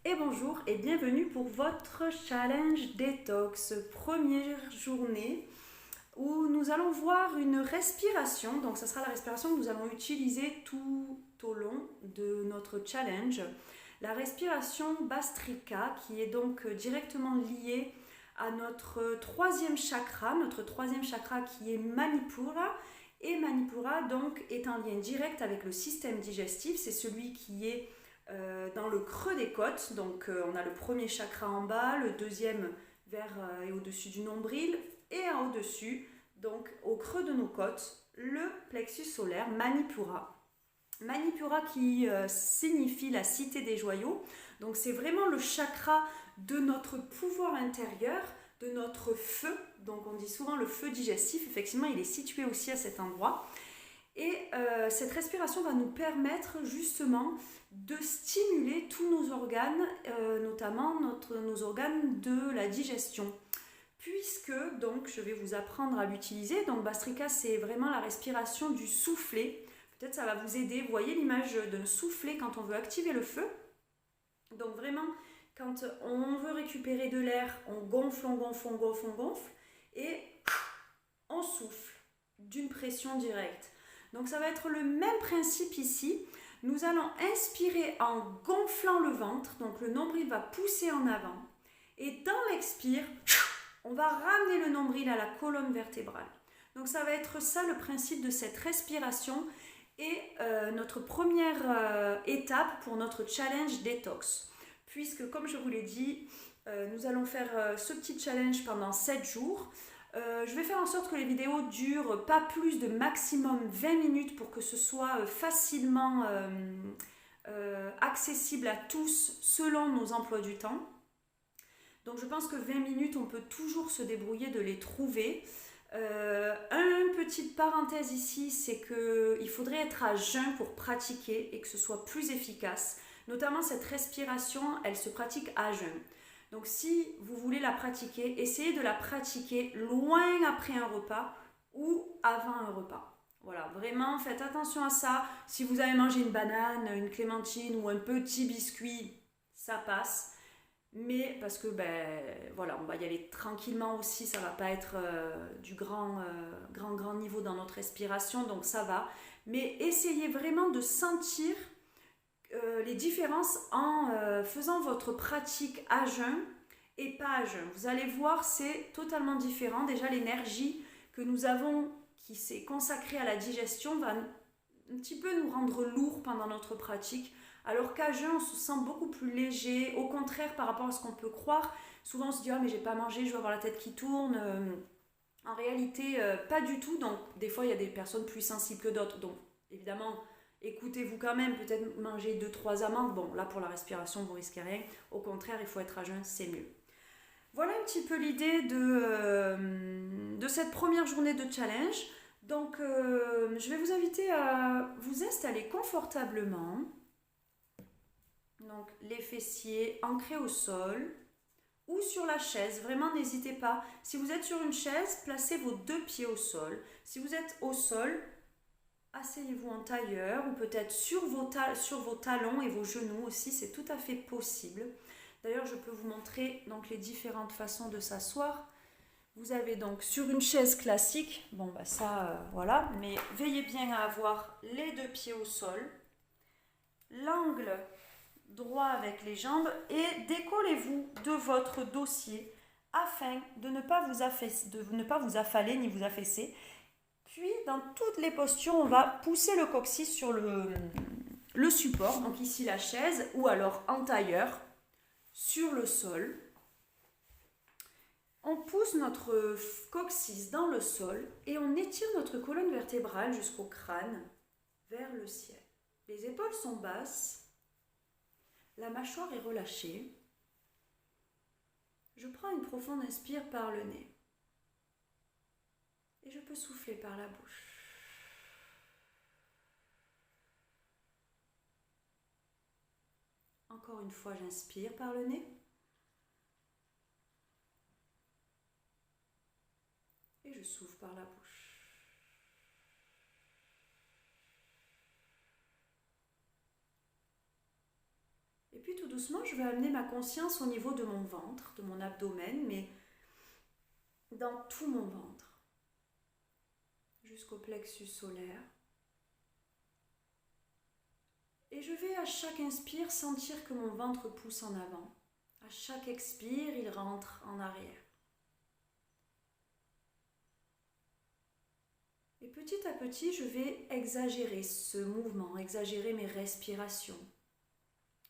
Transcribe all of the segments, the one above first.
Et bonjour et bienvenue pour votre challenge détox, première journée où nous allons voir une respiration. Donc ça sera la respiration que nous allons utiliser tout au long de notre challenge. La respiration Bastrika qui est donc directement liée à notre troisième chakra qui est Manipura. Et Manipura donc est en lien direct avec le système digestif, c'est celui qui est dans le creux des côtes. Donc on a le premier chakra en bas, le deuxième vers et au-dessus du nombril, et en au-dessus, donc au creux de nos côtes, le plexus solaire, Manipura. Manipura qui signifie la cité des joyaux. Donc c'est vraiment le chakra de notre pouvoir intérieur, de notre feu. Donc on dit souvent le feu digestif. Effectivement, il est situé aussi à cet endroit. Et cette respiration va nous permettre justement de stimuler tous nos organes, notamment nos organes de la digestion. Puisque, donc, je vais vous apprendre à l'utiliser. Donc, Bastrika, c'est vraiment la respiration du soufflet. Peut-être ça va vous aider. Vous voyez l'image d'un soufflet quand on veut activer le feu. Donc, vraiment, quand on veut récupérer de l'air, on gonfle, on gonfle, on gonfle, on gonfle. Et on souffle d'une pression directe. Donc ça va être le même principe ici. Nous allons inspirer en gonflant le ventre, donc le nombril va pousser en avant. Et dans l'expire, on va ramener le nombril à la colonne vertébrale. Donc ça va être ça le principe de cette respiration et notre première étape pour notre challenge détox. Puisque comme je vous l'ai dit, nous allons faire ce petit challenge pendant 7 jours. Je vais faire en sorte que les vidéos durent pas plus de maximum 20 minutes pour que ce soit facilement accessible à tous selon nos emplois du temps. Donc je pense que 20 minutes, on peut toujours se débrouiller de les trouver. Une petite parenthèse ici, c'est qu'il faudrait être à jeun pour pratiquer et que ce soit plus efficace. Notamment cette respiration, elle se pratique à jeun. Donc si vous voulez la pratiquer, essayez de la pratiquer loin après un repas ou avant un repas. Voilà, vraiment faites attention à ça. Si vous avez mangé une banane, une clémentine ou un petit biscuit, ça passe. Mais parce que voilà, on va y aller tranquillement aussi, ça va pas être du grand niveau dans notre respiration, donc ça va. Mais essayez vraiment de sentir les différences en faisant votre pratique à jeun et pas à jeun. Vous allez voir, c'est totalement différent. Déjà, l'énergie que nous avons qui s'est consacrée à la digestion va un petit peu nous rendre lourd pendant notre pratique, alors qu'à jeun, on se sent beaucoup plus léger. Au contraire, par rapport à ce qu'on peut croire, souvent on se dit « Ah, mais j'ai pas mangé, je vais avoir la tête qui tourne ». En réalité, pas du tout. Donc, des fois, il y a des personnes plus sensibles que d'autres. Donc, évidemment, écoutez-vous quand même, peut-être manger 2-3 amandes. Bon, là, pour la respiration, vous risquez rien. Au contraire, il faut être à jeun, c'est mieux. Voilà un petit peu l'idée de cette première journée de challenge. Donc, je vais vous inviter à vous installer confortablement. Donc, les fessiers ancrés au sol ou sur la chaise. Vraiment, n'hésitez pas. Si vous êtes sur une chaise, placez vos 2 pieds au sol. Si vous êtes au sol, asseyez-vous en tailleur ou peut-être sur vos talons et vos genoux aussi. C'est tout à fait possible. D'ailleurs, je peux vous montrer donc les différentes façons de s'asseoir. Vous avez donc sur une chaise classique, bon bah ça voilà, mais veillez bien à avoir les 2 pieds au sol, l'angle droit avec les jambes et décollez-vous de votre dossier afin de ne pas vous affaler ni vous affaisser. Puis dans toutes les postures, on va pousser le coccyx sur le support, donc ici la chaise ou alors en tailleur sur le sol. On pousse notre coccyx dans le sol et on étire notre colonne vertébrale jusqu'au crâne vers le ciel. Les épaules sont basses. La mâchoire est relâchée. Je prends une profonde inspire par le nez. Et je peux souffler par la bouche. Encore une fois, j'inspire par le nez. Et je souffle par la bouche. Et puis tout doucement, je vais amener ma conscience au niveau de mon ventre, de mon abdomen, mais dans tout mon ventre, jusqu'au plexus solaire. Et je vais à chaque inspire sentir que mon ventre pousse en avant. À chaque expire, il rentre en arrière. Et petit à petit, je vais exagérer ce mouvement, exagérer mes respirations.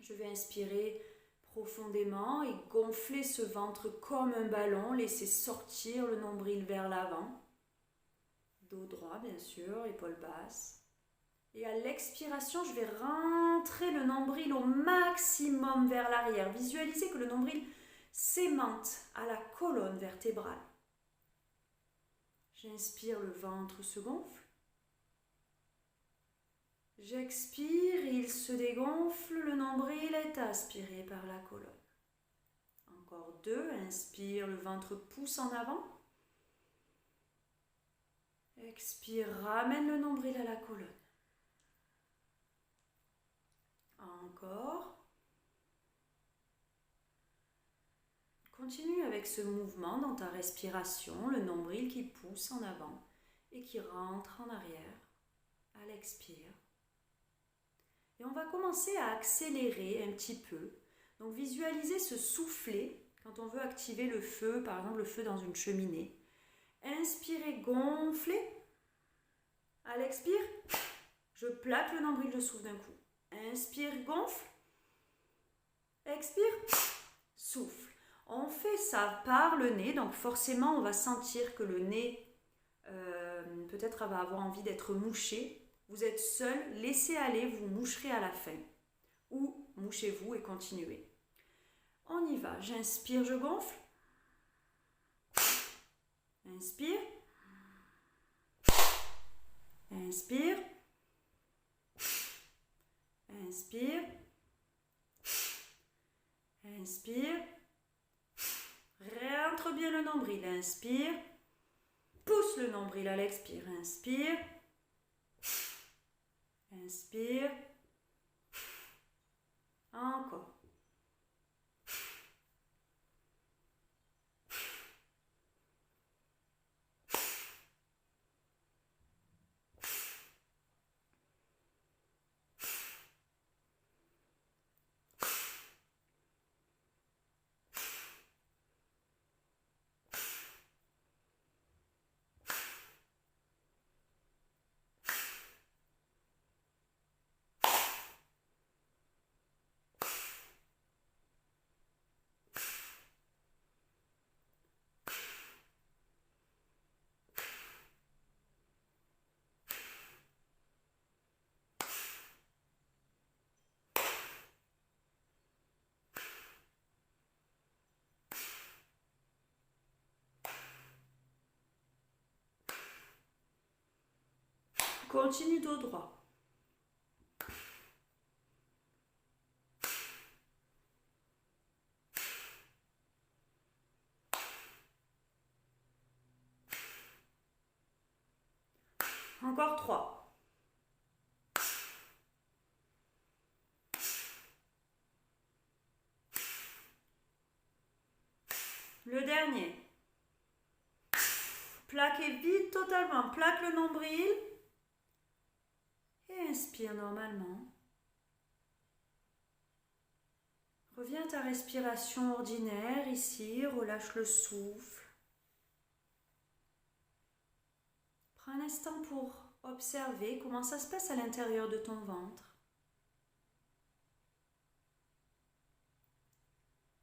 Je vais inspirer profondément et gonfler ce ventre comme un ballon, laisser sortir le nombril vers l'avant. Dos droit, bien sûr, épaules basses. Et à l'expiration, je vais rentrer le nombril au maximum vers l'arrière. Visualisez que le nombril s'aimante à la colonne vertébrale. J'inspire, le ventre se gonfle. J'expire, il se dégonfle, le nombril est aspiré par la colonne. Encore 2, inspire, le ventre pousse en avant. Expire, ramène le nombril à la colonne. Encore. Continue avec ce mouvement dans ta respiration, le nombril qui pousse en avant et qui rentre en arrière à l'expire. Et on va commencer à accélérer un petit peu. Donc visualisez ce souffler quand on veut activer le feu, par exemple le feu dans une cheminée. Inspirez, gonflez. À l'expire, je plaque le nombril, je souffle d'un coup. Inspire, gonfle. Expire, souffle. On fait ça par le nez, donc forcément on va sentir que le nez peut-être va avoir envie d'être mouché. Vous êtes seul, laissez aller, vous moucherez à la fin. Ou mouchez-vous et continuez. On y va, j'inspire, je gonfle. Inspire. Inspire. Inspire. Inspire. Rentre bien le nombril, inspire. Pousse le nombril à l'expire, inspire. Inspire. Encore. Continue dos droit. Encore 3. Le dernier. Plaquez vite totalement. Plaque le nombril. Et inspire normalement. Reviens à ta respiration ordinaire ici. Relâche le souffle. Prends un instant pour observer comment ça se passe à l'intérieur de ton ventre.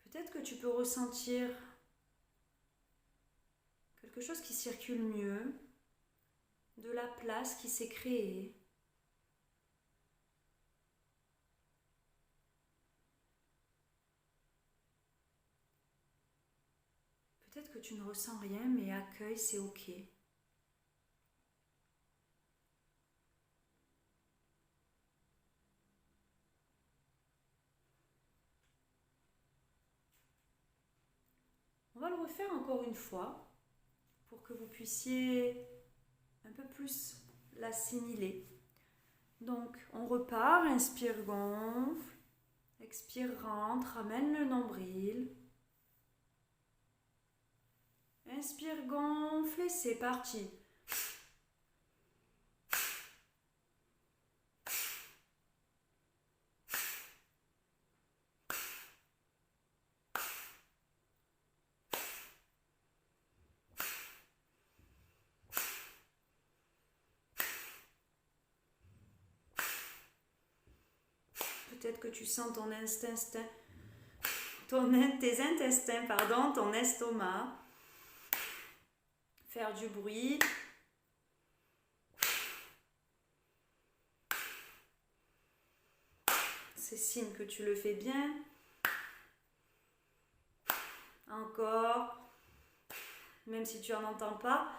Peut-être que tu peux ressentir quelque chose qui circule mieux, de la place qui s'est créée. Peut-être que tu ne ressens rien, mais accueille, c'est ok. On va le refaire encore une fois pour que vous puissiez un peu plus l'assimiler. Donc, on repart, inspire, gonfle, Expire, rentre, ramène le nombril. Inspire, gonfle et c'est parti. Peut-être que tu sens tes intestins, ton estomac, faire du bruit. C'est signe que tu le fais bien. Encore. Même si tu n'en entends pas,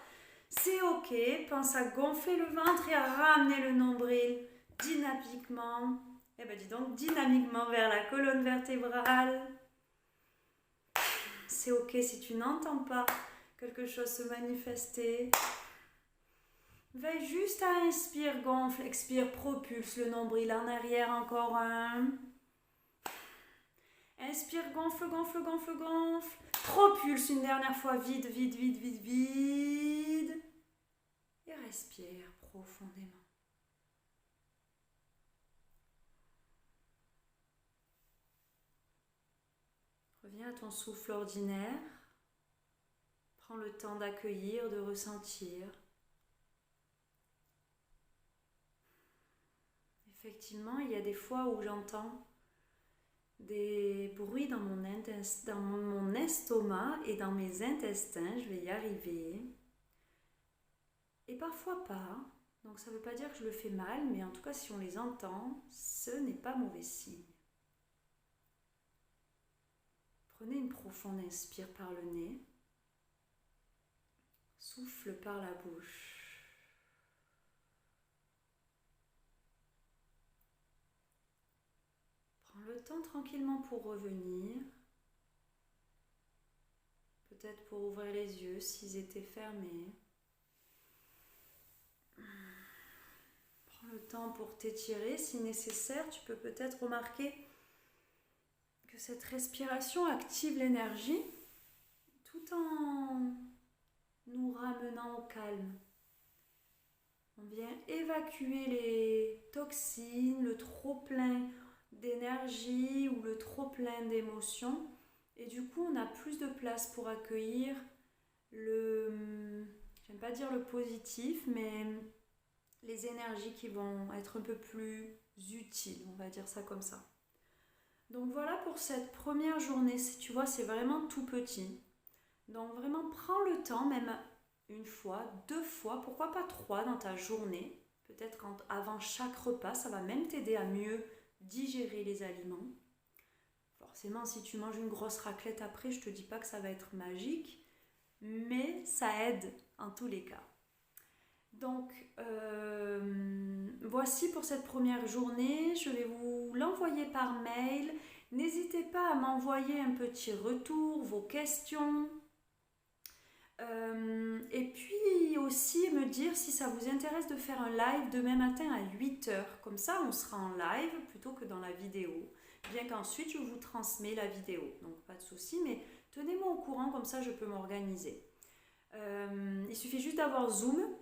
c'est ok. Pense à gonfler le ventre et à ramener le nombril dynamiquement. Eh bien, dis donc, dynamiquement vers la colonne vertébrale. C'est ok si tu n'entends pas quelque chose se manifester. Veille juste à inspire, gonfle, expire, propulse le nombril en arrière, encore un. Inspire, gonfle, gonfle, gonfle, gonfle. Propulse une dernière fois, vide, vide, vide, vide, vide. Et respire profondément. Reviens à ton souffle ordinaire. Prends le temps d'accueillir, de ressentir. Effectivement, il y a des fois où j'entends des bruits dans mon estomac et dans mes intestins. Je vais y arriver. Et parfois pas. Donc ça ne veut pas dire que je le fais mal, mais en tout cas, si on les entend, ce n'est pas mauvais signe. Prenez une profonde inspire par le nez. Souffle par la bouche. Prends le temps tranquillement pour revenir. Peut-être pour ouvrir les yeux s'ils étaient fermés. Prends le temps pour t'étirer si nécessaire. Tu peux peut-être remarquer que cette respiration active l'énergie tout en nous ramenant au calme. On vient évacuer les toxines, le trop-plein d'énergie ou le trop-plein d'émotions. Et du coup, on a plus de place pour accueillir j'aime pas dire le positif, mais les énergies qui vont être un peu plus utiles, on va dire ça comme ça. Donc voilà pour cette première journée. Tu vois, c'est vraiment tout petit. Donc vraiment, prends le temps, même une fois, 2 fois, pourquoi pas 3 dans ta journée. Peut-être avant chaque repas, ça va même t'aider à mieux digérer les aliments. Forcément, si tu manges une grosse raclette après, je ne te dis pas que ça va être magique, mais ça aide en tous les cas. Donc, voici pour cette première journée. Je vais vous l'envoyer par mail. N'hésitez pas à m'envoyer un petit retour, vos questions. Et puis aussi me dire si ça vous intéresse de faire un live demain matin à 8h. Comme ça, on sera en live plutôt que dans la vidéo. Bien qu'ensuite, je vous transmets la vidéo. Donc, pas de souci, mais tenez-moi au courant, comme ça, je peux m'organiser. Il suffit juste d'avoir Zoom.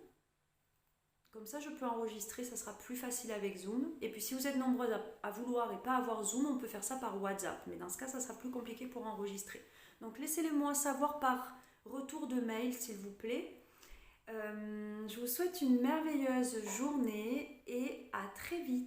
Comme ça, je peux enregistrer, ça sera plus facile avec Zoom. Et puis, si vous êtes nombreux à vouloir et pas avoir Zoom, on peut faire ça par WhatsApp. Mais dans ce cas, ça sera plus compliqué pour enregistrer. Donc, laissez-le-moi savoir par retour de mail, s'il vous plaît. Je vous souhaite une merveilleuse journée et à très vite.